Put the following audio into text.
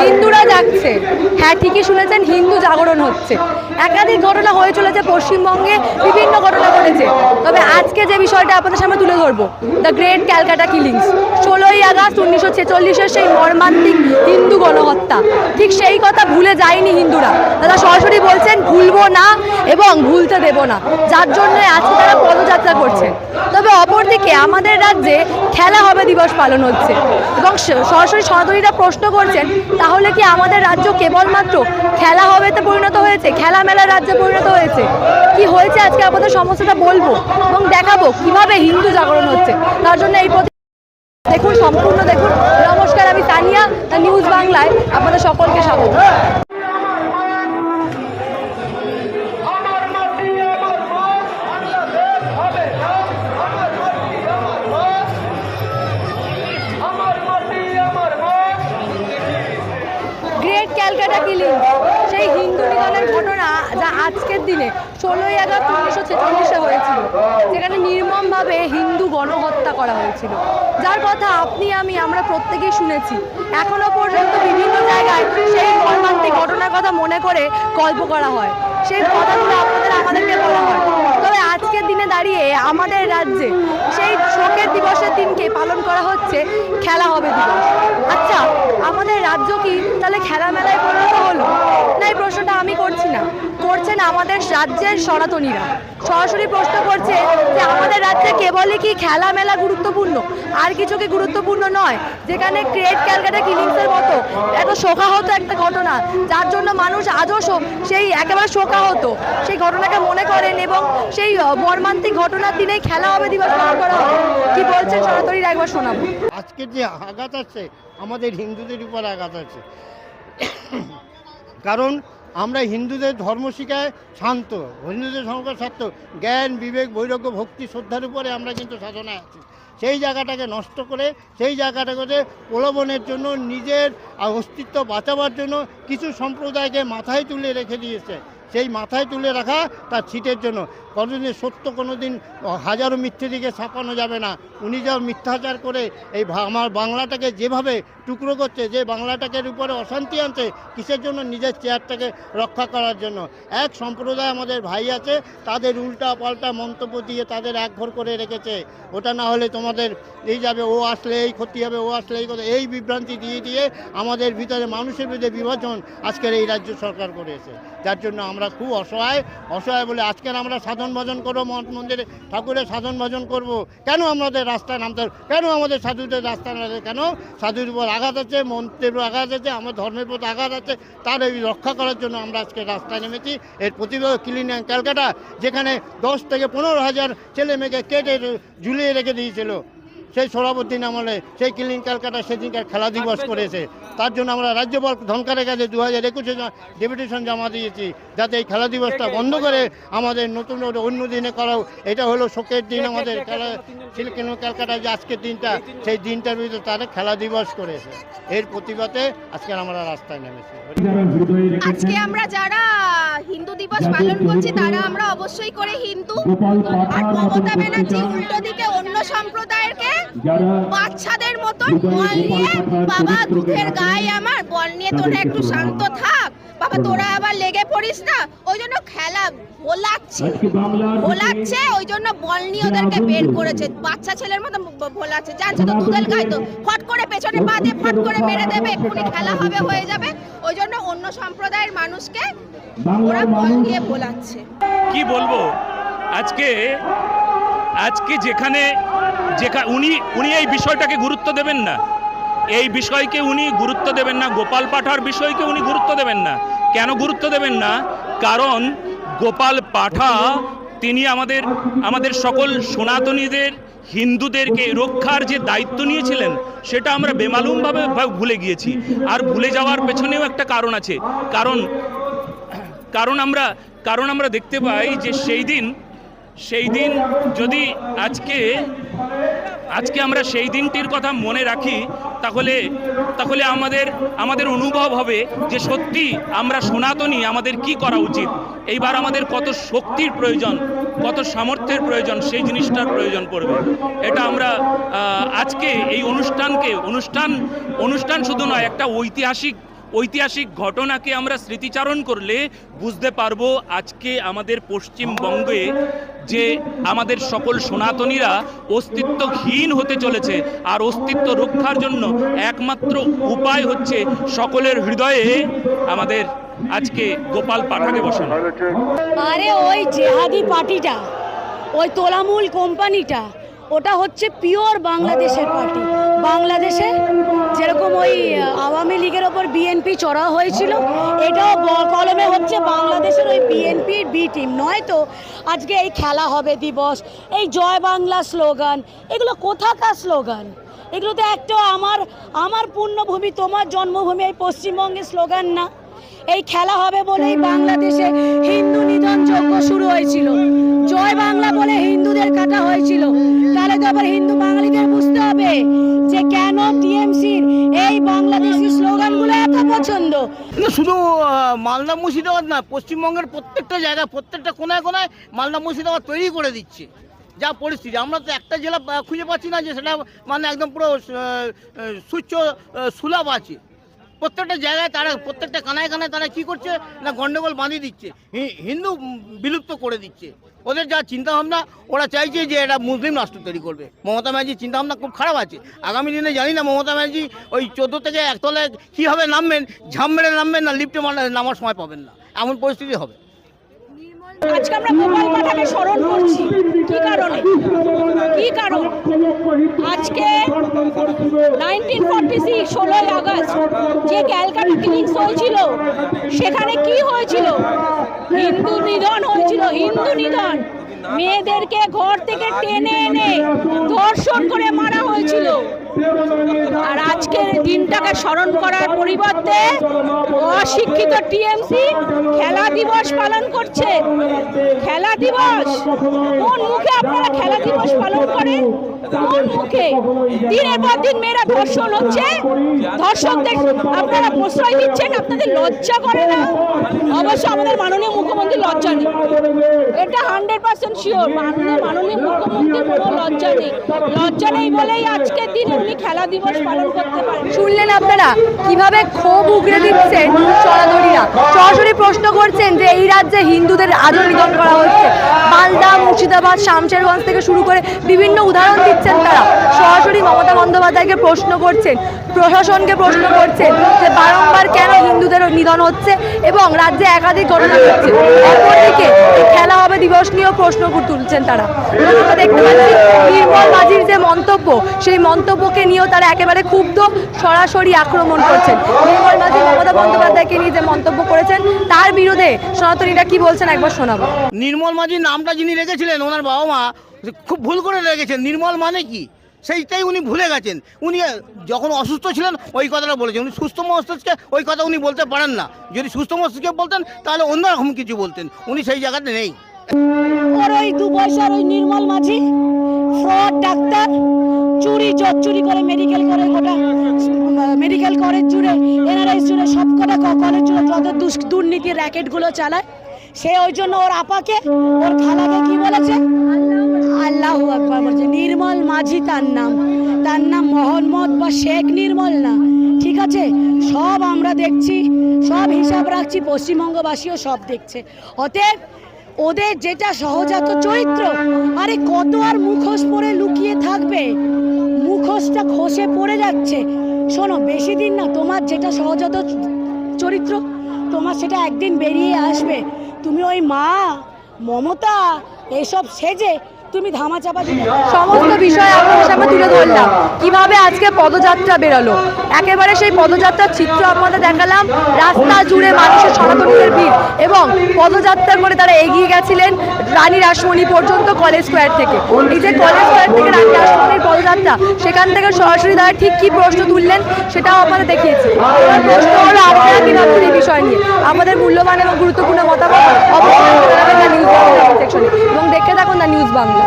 হিন্দুরা যাচ্ছে। হ্যাঁ, ঠিকই শুনেছেন, হিন্দু জাগরণ হচ্ছে। একাধিক ঘটনা হয়ে চলেছে পশ্চিমবঙ্গে, বিভিন্ন ঘটনা ঘটেছে। তবে আজকে যে বিষয়টা আপনাদের সামনে তুলে ধরবো, দ্য গ্রেট ক্যালকাটা কিলিংস, 16ই আগস্ট 1946-এর সেই মর্মান্তিক হিন্দু গণহত্যা। ঠিক সেই কথা ভুলে যায়নি হিন্দুরা। তারা সরাসরি বলছেন ভুলবো না এবং ভুলতে দেব না, যার জন্য আজকে তারা পদযাত্রা করছে। তবে অপরদিকে আমাদের রাজ্যে খেলা হবে দিবস পালন হচ্ছে এবং সরাসরি সনাতনীরা প্রশ্ন করছেন, তাহলে কি আমাদের রাজ্য কেবলমাত্র খেলা হবেতে পরিণত হয়েছে, খেলা মেলার রাজ্যে পরিণত হয়েছে? কি হয়েছে আজকে আপনাদের সমস্যাটা বলবো এবং দেখাবো কিভাবে হিন্দু জাগরণ হচ্ছে। তার জন্য এই দেখুন, সম্পূর্ণ দেখুন। নমস্কার, আমি তানিয়া, নিউজ বাংলায় আপনাদের সকলকে স্বাগত। গ্রেট ক্যালকাটা কিলিং, সেই হিন্দু নিধনের ঘটনা যা আজকের দিনে 16ই আগস্ট 1946-এ হয়েছিল, যেখানে নির্মমভাবে হিন্দু গণহত্যা করা হয়েছিল, যার কথা আপনি আমরা প্রত্যেকেই শুনেছি। এখনো পর্যন্ত বিভিন্ন জায়গায় সেই মর্মান্তিক ঘটনার কথা মনে করে গল্প করা হয়, সেই কথাগুলো আমাদেরকে বলা হয়। তবে আজকের দিনে দাঁড়িয়ে আমাদের রাজ্যে সেই শোকের দিবসের দিনকে পালন করা হচ্ছে খেলা হবে দিবস। আচ্ছা, আমাদের রাজ্য কি তাহলে খেলা মেলায় পরিণত হলো? না, এই প্রশ্নটা আমি করছি না, করছেন আমাদের রাজ্যের সনাতনীরা। সরাসরি প্রশ্ন করছে যে আমাদের রাজ্যে কেবলই কি খেলা মেলা গুরুত্বপূর্ণ, আর কিছু কি গুরুত্বপূর্ণ নয়? যেখানে গ্রেট ক্যালকাটা কিলিংসের মতো এত শোকাহত একটা ঘটনা, যার জন্য মানুষ আজও সেই একেবারে শোকাহত সেই ঘটনাকে মনে করেন এবং সেই মর্মান্তিক ঘটনার দিনেই খেলা হবে দিবস পালন করা হবে। কি বলছেন সনাতনীরা, একবার শোনাবো। আজকের যে আঘাত আছে আমাদের হিন্দুদের উপর আঘাত আছে, কারণ আমরা হিন্দুদের ধর্ম শিখায় শান্ত, হিন্দুদের ধর্ম শান্ত, জ্ঞান বিবেক বৈরাগ্য ভক্তি শ্রদ্ধার উপরে আমরা কিন্তু সাধনায় আছি। সেই জায়গাটাকে নষ্ট করে, সেই জায়গাটাকে প্রলোভনের জন্য, নিজের অস্তিত্ব বাঁচাবার জন্য কিছু সম্প্রদায়কে মাথায় তুলে রেখে দিয়েছে। সেই মাথায় তুলে রাখা তার ছিটের জন্য। কোনোদিন সত্য কোনোদিন হাজারো মিথ্যে দিকে ছাপানো যাবে না। উনি যা মিথ্যাচার করে এই আমার বাংলাটাকে যেভাবে টুকরো করছে, যে বাংলাটাকে উপরে অশান্তি আনছে, কিসের জন্য? নিজের চেয়ারটাকে রক্ষা করার জন্য। এক সম্প্রদায় আমাদের ভাই আছে, তাদের উল্টা পাল্টা মন্তব্য দিয়ে তাদের একঘর করে রেখেছে। ওটা না হলে তোমাদের এই যাবে, ও আসলে এই ক্ষতি হবে, ও আসলে এই কথা, এই বিভ্রান্তি দিয়ে দিয়ে আমাদের ভিতরে মানুষের ভিতরে বিভাজন আজকের এই রাজ্য সরকার করেছে। যার জন্য আমরা খুব অসহায় বলে আজকের আমরা সাধন ভজন করবো, মঠ মন্দিরে ঠাকুরের সাধন ভজন করব। কেন আমাদের রাস্তায় নামতে, কেন আমাদের সাধুদের রাস্তায় নামতে, কেন সাধুর উপর আঘাত আছে, মন্ত্রের উপর আঘাত আছে, আমার ধর্মের উপর আঘাত আছে, তার এই রক্ষা করার জন্য আমরা আজকে রাস্তায় নেমেছি। এর প্রতিবাদ ক্লিন ক্যালকাটা, যেখানে 10 থেকে 15,000 ছেলে মেয়েকে কেটে ঝুলিয়ে রেখে দিয়েছিল সেই সোহরাবুদ্দিন আমলে, সেই ক্লিন ক্যালকাটা সেদিনকার খেলা দিবস করেছে। তার জন্য আমরা রাজ্যপাল ধনকারের কাছে 2021-এ ডেপুটেশন জমা দিয়েছি, যাতে এই খেলা দিবসটা বন্ধ করে আমাদের নতুন অন্য দিনে করাও। এটা হলো শোকের দিন আমাদের খেলা ক্লিন ক্যালকাটা, যে আজকের দিনটা, সেই দিনটার ভিতরে তারা খেলা দিবস করেছে। এর প্রতিবাদে আজকে আমরা রাস্তায় নেমেছি। আজকে আমরা যারা হিন্দু দিবস পালন করছি তারা আমরা অবশ্যই করে হিন্দু, আর মমতা ব্যানার্জি উল্টো দিকে অন্য সম্প্রদায়েরকে বাচ্চাদের মতন বল নিয়ে, বাবা দুধের গায়ে আমার বল নিয়ে তোরা একটু শান্ত থাক, বাবা তোরা আবার লেগে পড়িস না, ওই জন্য খেলা ভোলাচ্ছে, ওই জন্য বল নিয়ে ওদেরকে বের করেছে। বাচ্চা ছেলের মতো ভোলাচ্ছে, জানছে তো দুধের গায়ে তো ফট করে পেছনে পা দিয়ে ফট করে মেরে দেবে, এক্ষুনি খেলা হবে হয়ে যাবে, ওই জন্য অন্য সম্প্রদায়ের মানুষকে ওরা বল দিয়ে ভোলাচ্ছে। কি বলবো, আজকে যেখানে উনি এই বিষয়টাকে গুরুত্ব দেবেন না, এই বিষয়কে উনি গুরুত্ব দেবেন না, গোপাল পাঠার বিষয়কে উনি গুরুত্ব দেবেন না। কেন গুরুত্ব দেবেন না? কারণ গোপাল পাঠা তিনি আমাদের সকল সনাতনীদের, হিন্দুদেরকে রক্ষার যে দায়িত্ব নিয়েছিলেন, সেটা আমরা বেমালুমভাবে ভুলে গিয়েছি। আর ভুলে যাওয়ার পেছনেও একটা কারণ আছে। কারণ আমরা দেখতে পাই যে সেই দিন যদি আজকে আমরা সেই দিনটির কথা মনে রাখি, তাহলে আমাদের অনুভব হবে যে সত্যি আমরা সনাতনী, আমাদের কি করা উচিত। এইবার আমাদের কত শক্তির প্রয়োজন, কত সামর্থ্যের প্রয়োজন, সেই জিনিসটার প্রয়োজন পড়বে। এটা আমরা আজকে এই অনুষ্ঠান শুধু নয়, একটা ঐতিহাসিক ঘটনাকে আমরা স্মৃতিচারণ করলে বুঝতে পারবো আজকে আমাদের পশ্চিমবঙ্গে যে আমাদের সকল সনাতনীরা অস্তিত্বহীন হতে চলেছে, আর অস্তিত্ব রক্ষার জন্য একমাত্র উপায় হচ্ছে সকলের হৃদয়ে আমাদের আজকে গোপাল পাঠাকে বসানো। আরে ওই জেহাদি পার্টিটা, ওই তোলামূল কোম্পানিটা, ওটা হচ্ছে পিওর বাংলাদেশের পার্টি। বাংলাদেশে যেরকম ওই আওয়ামী লীগের ওপর বিএনপি চড়া হয়েছিল, এটাও কলমে হচ্ছে বাংলাদেশের ওই বিএনপির বি টিম। নয়তো আজকে এই খেলা হবে দিবস, এই জয় বাংলা স্লোগান, এগুলো কোথাকার স্লোগান? এগুলো তো একটা আমার পুণ্যভূমি তোমার জন্মভূমি এই পশ্চিমবঙ্গের স্লোগান না। এই খেলা হবে বলেই বাংলাদেশে হিন্দু নিধন যজ্ঞ শুরু হয়েছিল, জয় বাংলা বলে হিন্দুদের কাটা হয়েছিল। তাহলে তো আবার হিন্দু বাঙালিদের বুঝতে হবে যে কেন টিএমসির এই বাংলাদেশি স্লোগানগুলো এত পছন্দ। শুধু মালদা মুর্শিদাবাদ না, পশ্চিমবঙ্গের প্রত্যেকটা জায়গায়, প্রত্যেকটা কোনায় কোনায় মালদা মুর্শিদাবাদ তৈরি করে দিচ্ছে। যা পরিস্থিতি, আমরা তো একটা জেলা খুঁজে পাচ্ছি না যে সেটা মানে একদম পুরো সুচ্চ সুলভ আছে। প্রত্যেকটা জায়গায় তারা, প্রত্যেকটা কানায় কানায় তারা কী করছে না, গন্ডগোল বাঁধিয়ে দিচ্ছে, হিন্দু বিলুপ্ত করে দিচ্ছে। ওদের যা চিন্তাভাবনা, ওরা চাইছে যে এটা মুসলিম রাষ্ট্র তৈরি করবে। মমতা ব্যানার্জির চিন্তাভাবনা খুব খারাপ আছে। আগামী দিনে জানি না মমতা ব্যানার্জি ওই 14 থেকে একতলায় কীভাবে নামবেন, ঝাম মেরে নামবেন না, লিফটে নামার সময় পাবেন না, এমন পরিস্থিতি হবে। আজকে আমরা গোপাল পাঠাকে স্মরণ করছি কি কারণে? আজকে 1946 16ই আগস্ট যে ক্যালকাটা কিলিংস হয়েছিল, সেখানে কি হয়েছিল? হিন্দু নিধন হয়েছিল, হিন্দু নিধন। মেয়েদেরকে ঘর থেকে টেনে এনে ধর্ষণ করে মারা হয়েছিল। আর আজকের দিনটাকে স্মরণ করার পরিবর্তে অশিক্ষিত টিএমসি খেলা দিবস পালন করছে। খেলা দিবস কোন মুখে আপনারা খেলা দিবস পালন করেন? কোন মুখে? দিনের পর দিন মেয়েরা ধর্ষণ হচ্ছে, ধর্ষকদের আপনারা প্রশ্রয় দিচ্ছেন, আপনাদের লজ্জা করে না? অবশ্য আমাদের মাননীয় মুখ্যমন্ত্রী লজ্জা নেই, এটা 100% শিওর। মাননীয় মুখ্যমন্ত্রীর কোনো লজ্জা নেই, লজ্জা নেই বলেই আজকের দিনে উনি খেলা দিবস পালন করতে পারেন। শুনলেন আপনারা কিভাবে ক্ষোভ উগরে দিচ্ছেন সনাতনীরা, সরাসরি প্রশ্ন করছেন যে এই রাজ্যে হিন্দুদের আজও নিধন করা হচ্ছে। মালদা, মুর্শিদাবাদ, শামশেরগঞ্জ থেকে শুরু করে বিভিন্ন উদাহরণ দিচ্ছেন তারা। সরাসরি মমতা বন্দ্যোপাধ্যায়কে প্রশ্ন করছেন, প্রশাসনকে প্রশ্ন করছেন যে বারংবার কেন হিন্দুদের নিধন হচ্ছে এবং রাজ্যে একাধিক ঘটনা ঘটছে। অপরদিকে খেলা হবে দিবস নিয়েও প্রশ্ন তুলছেন তারা। আমরা দেখতে পাচ্ছি নির্মল মাঝির যে মন্তব্য, সেই মন্তব্যকে নিয়েও তারা একেবারে ক্ষুব্ধ, সরাসরি আক্রমণ করছেন। নির্মল মাঝি মমতা বন্দ্যোপাধ্যায়কে নিয়ে যে মন্তব্য করেছেন, তার বিরুদ্ধে সনাতনীরা কি বলছেন একবার শোনাবো। নির্মল মাঝির নামটা যিনি রেখেছিলেন, ওনার বাবা মা খুব ভুল করে রেখেছেন। নির্মল মানে কি সেইটাই উনি ভুলে গেছেন। উনি যখন অসুস্থ ছিলেন ওই কথাটা বলেছেন। উনি সুস্থ মস্তিষ্কে ওই কথা উনি বলতে পারেন না। যদি সুস্থ মস্তিষ্কে বলতেন তাহলে অন্যরকম কিছু বলতেন, উনি সেই জায়গাতে নেই। আর ওই 2 পয়সার ওই নির্মল মাঝি ফ্রড ডাক্তার, চুরি করে মেডিকেল করে, গোটা মেডিকেল কলেজ জুড়ে, এনআরএস জুড়ে, সব কটা কলেজ জুড়ে যত দুর্নীতির র্যাকেটগুলো চালায়, সে ওই জন্য ওর আপাকে, ওর খালাকে কি বলেছে? আল্লাহু আকবার বলছে। নির্মল মাঝি তার নাম মোহাম্মদ বা শেখ নির্মল না, ঠিক আছে? সব আমরা দেখছি, সব হিসাব রাখছি, পশ্চিমবঙ্গবাসীও সব দেখছে। অতএব ওদের যেটা সহজাত চরিত্র, আরে কত আর মুখোশ পরে লুকিয়ে থাকবে? মুখোশটা খসে পড়ে যাচ্ছে। শোনো, বেশি দিন না, তোমার যেটা সহজাত চরিত্র, তোমার সেটা একদিন বেরিয়ে আসবে। তুমি ওই মা মমতা এসব সেজে তুমি ধামাচাপা দিলে। সমস্ত বিষয় আপনাদের সামনে তুলে ধরলাম, কিভাবে আজকে পদযাত্রা বেরোলো, একেবারে সেই পদযাত্রার চিত্র আপনাদের দেখালাম। রাস্তা জুড়ে মানুষের সনাতনীদের ভিড় এবং পদযাত্রা করে তারা এগিয়ে গেছিলেন রানী রাসমণি পর্যন্ত কলেজ স্কোয়ার থেকে। এই যে কলেজ স্কোয়ার থেকে রানী রাসমণির পদযাত্রা, সেখান থেকে সরাসরি তারা ঠিক কী প্রশ্ন তুললেন সেটাও আপনাদের দেখিয়েছি। এবার প্রশ্ন হলো, আপনারা কী ভাবছেন এই বিষয় নিয়ে? আমাদের মূল্যবান এবং গুরুত্বপূর্ণ মতামত অবশ্যই জানাবেন দ্য নিউজ বাংলা সেকশনে এবং দেখতে থাকুন দ্য নিউজ বাংলা।